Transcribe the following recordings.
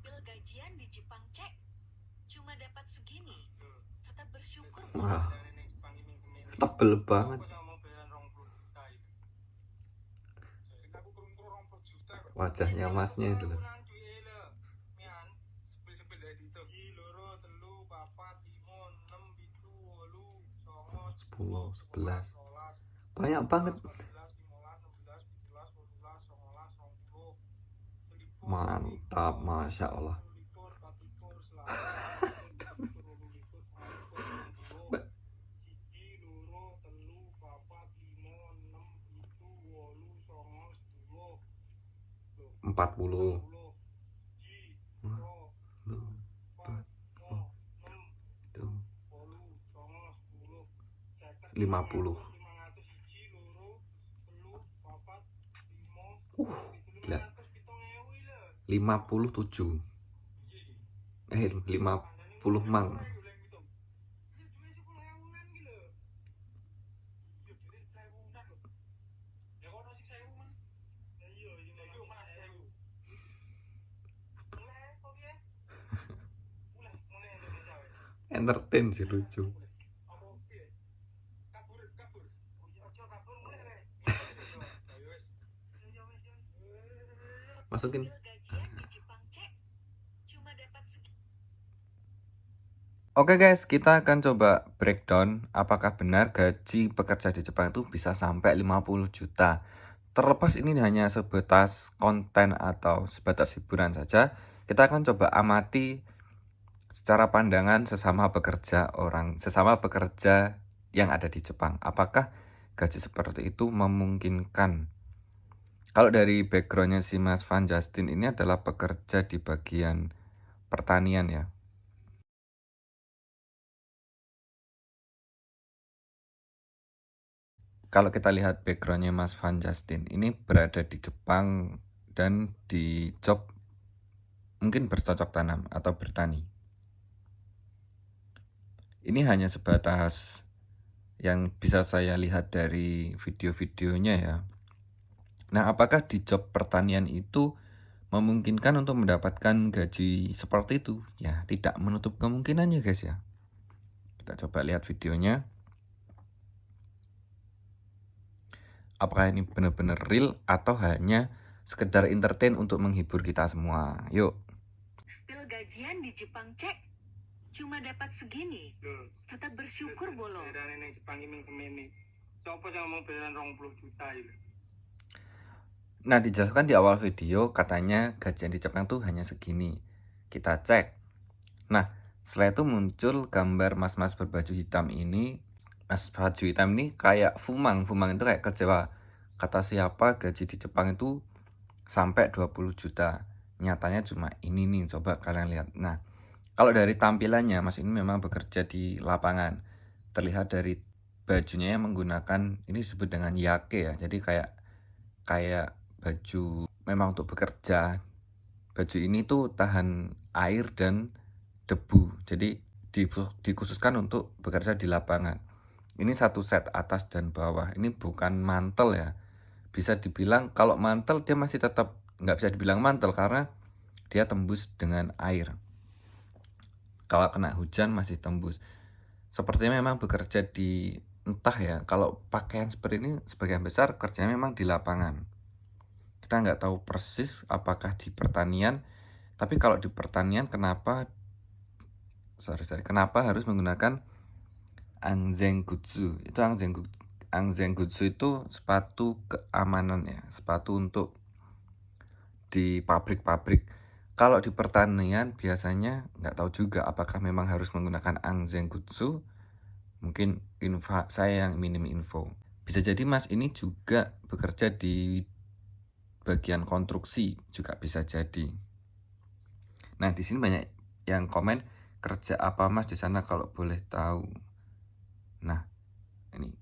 Pil gajian di Jepang cek, cuma dapat segini. Tetap bersyukur. Wah, tebel banget. Wajahnya masnya itu loh. 10, 11. Banyak banget. Mantap, Masya Allah. Sampai 40. 50. Gila. 57. 50 mang. Entertain sih, lucu. Masukin. Oke guys, kita akan coba breakdown apakah benar gaji pekerja di Jepang itu bisa sampai 50 juta. Terlepas ini hanya sebatas konten atau sebatas hiburan saja, kita akan coba amati secara pandangan sesama pekerja yang ada di Jepang. Apakah gaji seperti itu memungkinkan? Kalau dari backgroundnya si Mas Van Justin ini adalah pekerja di bagian pertanian ya. Kalau kita lihat backgroundnya Mas Van Justin ini berada di Jepang dan di job mungkin bercocok tanam atau bertani. Ini hanya sebatas yang bisa saya lihat dari video-videonya ya. Nah, apakah di job pertanian itu memungkinkan untuk mendapatkan gaji seperti itu? Ya, tidak menutup kemungkinannya guys ya. Kita coba lihat videonya. Apakah ini benar-benar real atau hanya sekedar entertain untuk menghibur kita semua? Yuk. Pil gajian di Jepang cek, cuma dapat segini. Tetap bersyukur bolo. Nah, dijelaskan di awal video katanya gajian di Jepang tuh hanya segini. Kita cek. Nah, setelah itu muncul gambar mas-mas berbaju hitam ini. Mas baju hitam ini kayak Fumang. Fumang itu kayak kecewa. Kata siapa gaji di Jepang itu sampai 20 juta. Nyatanya cuma ini nih, coba kalian lihat. Nah, kalau dari tampilannya, Mas ini memang bekerja di lapangan. Terlihat dari bajunya yang menggunakan, ini disebut dengan yake ya. Jadi kayak baju memang untuk bekerja. Baju ini tuh tahan air dan debu. Jadi dikhususkan untuk bekerja di lapangan. Ini satu set atas dan bawah. Ini bukan mantel ya. Bisa dibilang kalau mantel dia masih tetap nggak bisa dibilang mantel karena dia tembus dengan air. Kalau kena hujan masih tembus. Sepertinya memang bekerja di entah ya. Kalau pakaian seperti ini sebagian besar kerjanya memang di lapangan. Kita nggak tahu persis apakah di pertanian, tapi kalau di pertanian kenapa harus menggunakan anzengutsu? Itu anzengutsu itu sepatu keamanan ya, sepatu untuk di pabrik-pabrik. Kalau di pertanian biasanya nggak tahu juga apakah memang harus menggunakan anzengutsu. Mungkin saya yang minim info. Bisa jadi Mas ini juga bekerja di bagian konstruksi, juga bisa jadi. Nah, di sini banyak yang komen, kerja apa Mas di sana kalau boleh tahu. Nah, ini.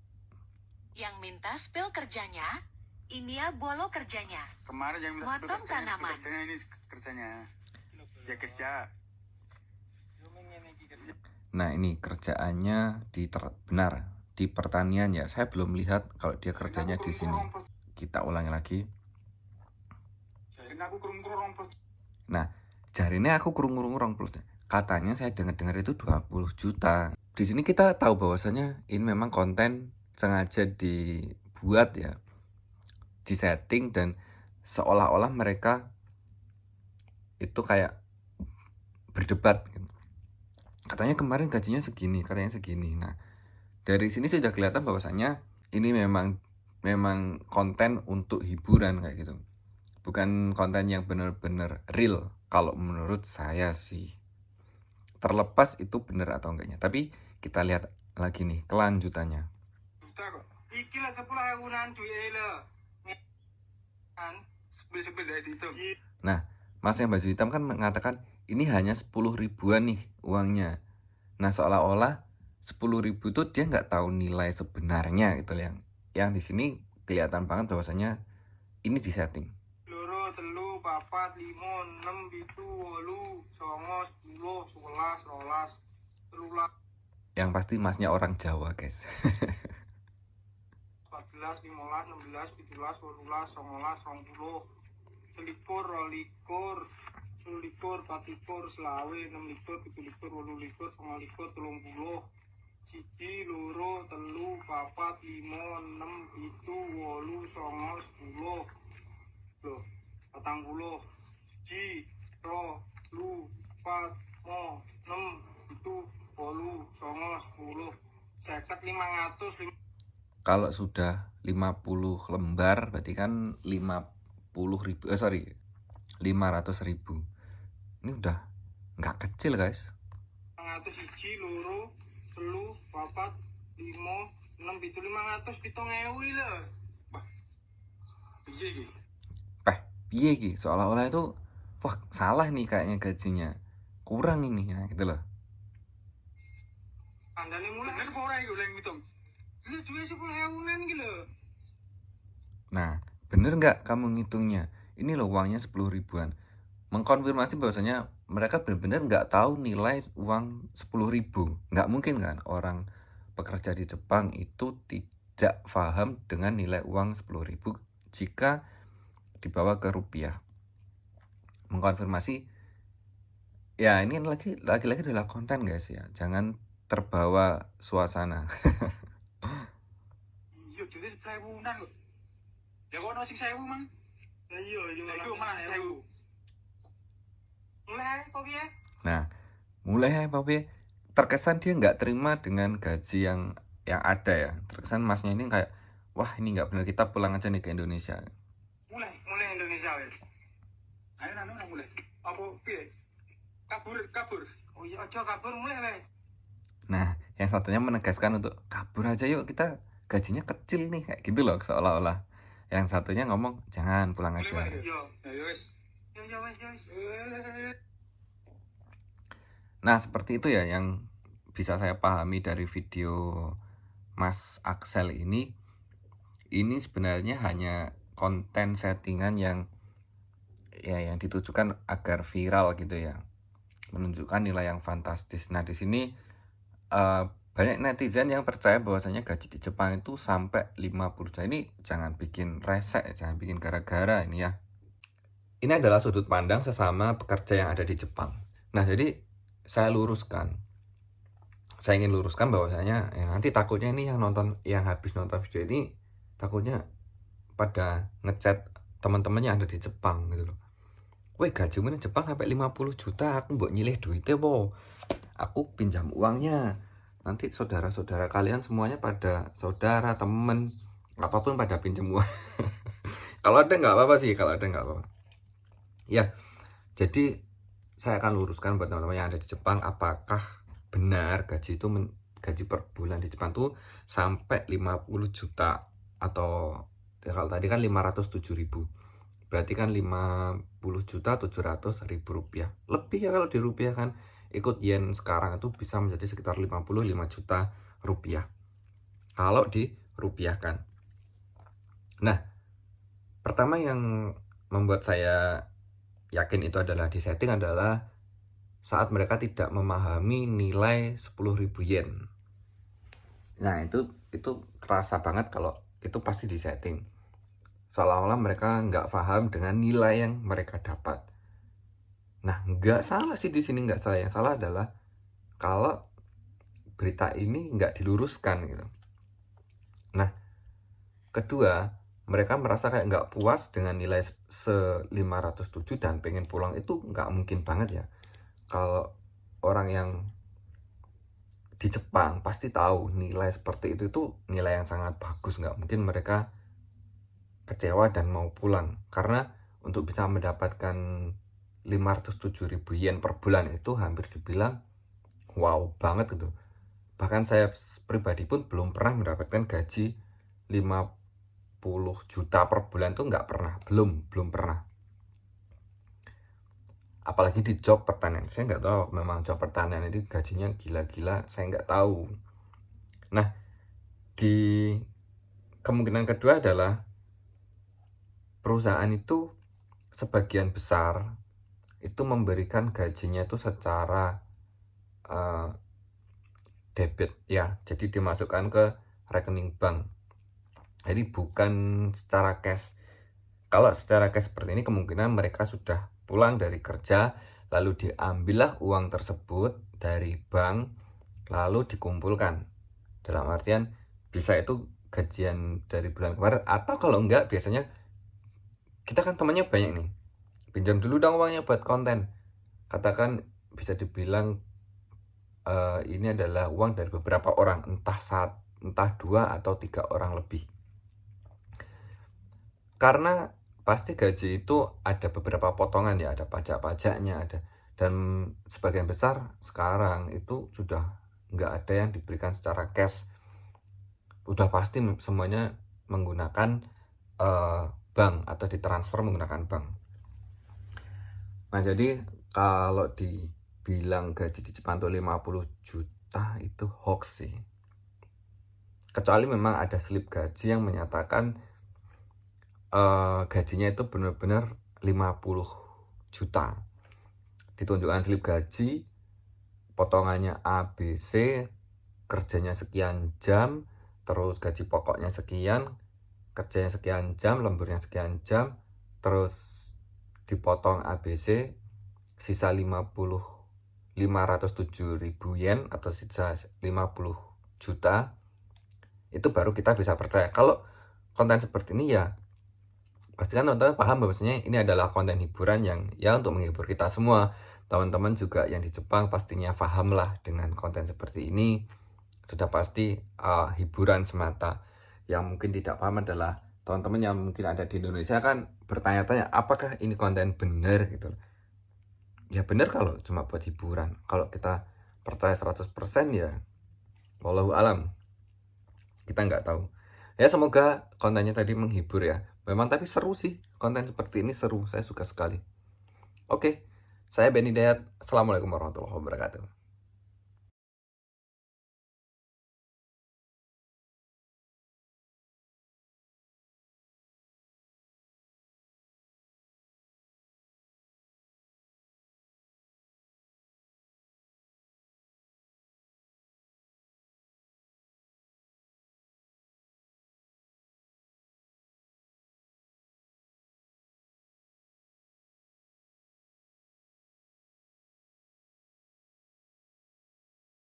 Yang minta spill kerjanya, ini ya bolo kerjanya. Kemarin yang minta spill Motong tanaman. kerjanya ini kerjanya. Ya guys ya. Nah, ini kerjaannya benar di pertanian ya. Saya belum lihat kalau dia kerjanya di sini. Kita ulangi lagi. Nah, Jarine aku krungu 20. Katanya saya dengar-dengar itu 20 juta. Di sini kita tahu bahwasanya ini memang konten sengaja dibuat ya, disetting, dan seolah-olah mereka itu kayak berdebat gitu. Katanya kemarin gajinya segini, katanya segini. Nah, dari sini sudah kelihatan bahwasanya ini memang konten untuk hiburan kayak gitu. Bukan konten yang benar-benar real kalau menurut saya sih. Terlepas itu benar atau enggaknya. Tapi kita lihat lagi nih kelanjutannya. Juta kok. Iki lah 10.000-an duit lah. Kan sebel-sebel dari itu. Nah, Mas yang baju hitam kan mengatakan ini hanya 10 ribuan nih uangnya. Nah, seolah-olah 10 ribu itu dia nggak tahu nilai sebenarnya gitu yang di sini kelihatan banget bahwasanya ini disetting. Loro, telu, papat, 5, 6, 7, 8, 9, 10, 11, 12, 13, Yang pasti masnya orang Jawa, guys. 14, 15, 16, 17, 18, 19, 20, 21, 22, 23, 24, 25, 26, 27, 28, 29, 30, 1, 2, 3, 4, 5, 6, 7, 8, 9, 10. Loh, 40, 1, 2, 4, 5, 6, 7, 8, 9, 10, 50, 500. Kalau sudah 50 lembar berarti kan 50 ribu, 500 ribu. Ini udah nggak kecil, guys. 500, 1, 2, 3, 4, 5, 6, 7, 500, 7.000 lah. Wah, piye iki? Piye iki? Seolah-olah itu wah salah nih kayaknya gajinya. Kurang ini, nah gitu loh. Andane mulai bener apa ora iki oleh ngitung? Iya, duwe 10.000-an iki lho. Nah, bener nggak kamu ngitungnya? Ini loh uangnya 10 ribuan. Mengkonfirmasi bahwasanya mereka benar-benar nggak tahu nilai uang 10 ribu. Nggak mungkin kan orang pekerja di Jepang itu tidak paham dengan nilai uang 10 ribu jika dibawa ke rupiah. Mengkonfirmasi, ya ini lagi-lagi adalah konten, guys ya. Jangan terbawa suasana. Iya, duwe 10.000-an lho. Ya kok ono sing 1.000, Mang? Lah iya, malah 1.000. Mulai apa piye? Nah, mulai Pak B, terkesan dia nggak terima dengan gaji yang ada ya. Terkesan masnya ini kayak, wah ini nggak benar, kita pulang aja nih ke Indonesia. Mulai Indonesia wes. Ayo nang mulai. Apa piye? Kabur. Oh iya, aja kabur mulai wes. Nah, yang satunya menegaskan untuk kabur aja yuk, kita gajinya kecil nih, kayak gitu loh seolah-olah. Yang satunya ngomong, jangan pulang aja. Yo, ayo wes. Yo wes. Nah, seperti itu ya yang bisa saya pahami dari video Mas Axel ini. Ini sebenarnya hanya konten settingan yang ditujukan agar viral gitu ya. Menunjukkan nilai yang fantastis. Nah, di sini banyak netizen yang percaya bahwasanya gaji di Jepang itu sampai 50 juta. Ini jangan bikin resek, jangan bikin gara-gara ini ya. Ini adalah sudut pandang sesama pekerja yang ada di Jepang. Nah, jadi saya ingin luruskan bahwasanya nanti takutnya ini yang habis nonton video ini takutnya pada ngechat teman-teman yang ada di Jepang gitu loh. Weh, gajimu di Jepang sampai 50 juta, aku mbok nyilih duitnya po. Aku pinjam uangnya. Nanti saudara-saudara kalian semuanya pada saudara, temen, apapun pada pinjam uang. Kalau ada nggak apa-apa sih, kalau ada nggak apa-apa. Ya, jadi saya akan luruskan buat teman-teman yang ada di Jepang, apakah benar gaji per bulan di Jepang tuh sampai 50 juta atau ya, kalau tadi kan 507 ribu, berarti kan 50 juta 700 ribu rupiah. Lebih ya kalau di rupiah kan, ikut yen sekarang itu bisa menjadi sekitar 55 juta rupiah kalau dirupiahkan. Nah, pertama yang membuat saya yakin itu adalah di setting adalah saat mereka tidak memahami nilai 10.000 yen. Nah, itu terasa banget kalau itu pasti di setting. Seolah-olah mereka nggak paham dengan nilai yang mereka dapat. Nah, nggak salah sih di sini, nggak salah. Yang salah adalah kalau berita ini nggak diluruskan gitu. Nah, kedua, mereka merasa kayak nggak puas dengan nilai 507 dan pengen pulang. Itu nggak mungkin banget ya. Kalau orang yang di Jepang pasti tahu nilai seperti itu nilai yang sangat bagus. Nggak mungkin mereka kecewa dan mau pulang. Karena untuk bisa mendapatkan 507.000 yen per bulan itu hampir dibilang wow banget gitu. Bahkan saya pribadi pun belum pernah mendapatkan gaji 50 juta per bulan tuh nggak pernah, belum pernah. Apalagi di job pertanian, saya nggak tahu memang job pertanian itu gajinya gila-gila, saya nggak tahu. Nah, di kemungkinan kedua adalah perusahaan itu sebagian besar itu memberikan gajinya itu secara debit ya, jadi dimasukkan ke rekening bank. Jadi bukan secara cash. Kalau secara cash seperti ini kemungkinan mereka sudah pulang dari kerja, lalu diambillah uang tersebut dari bank, lalu dikumpulkan. Dalam artian bisa itu gajian dari bulan kemarin, atau kalau enggak biasanya kita kan temannya banyak nih, pinjam dulu dong uangnya buat konten. Katakan bisa dibilang ini adalah uang dari beberapa orang, entah 2 atau 3 orang lebih. Karena pasti gaji itu ada beberapa potongan ya, ada pajak-pajaknya ada, dan sebagian besar sekarang itu sudah nggak ada yang diberikan secara cash, udah pasti semuanya menggunakan bank atau ditransfer menggunakan bank. Nah, jadi kalau dibilang gaji di Jepang tuh 50 juta itu hoax sih, kecuali memang ada slip gaji yang menyatakan gajinya itu benar-benar 50 juta. Ditunjukkan slip gaji, potongannya A, B, C, kerjanya sekian jam, terus gaji pokoknya sekian, kerjanya sekian jam, lemburnya sekian jam, terus dipotong ABC, sisa 507.000 yen atau sisa 50 juta, itu baru kita bisa percaya. Kalau konten seperti ini ya pastikan teman-teman paham bahwasanya ini adalah konten hiburan yang ya untuk menghibur kita semua. Teman-teman juga yang di Jepang pastinya paham lah dengan konten seperti ini. Sudah pasti hiburan semata. Yang mungkin tidak paham adalah teman-teman yang mungkin ada di Indonesia kan bertanya-tanya apakah ini konten benar gitu. Ya benar kalau cuma buat hiburan. Kalau kita percaya 100% ya wallahu alam, kita nggak tahu. Ya semoga kontennya tadi menghibur ya. Memang tapi seru sih, konten seperti ini seru, saya suka sekali. Oke, saya Benny Dayat. Assalamualaikum warahmatullahi wabarakatuh.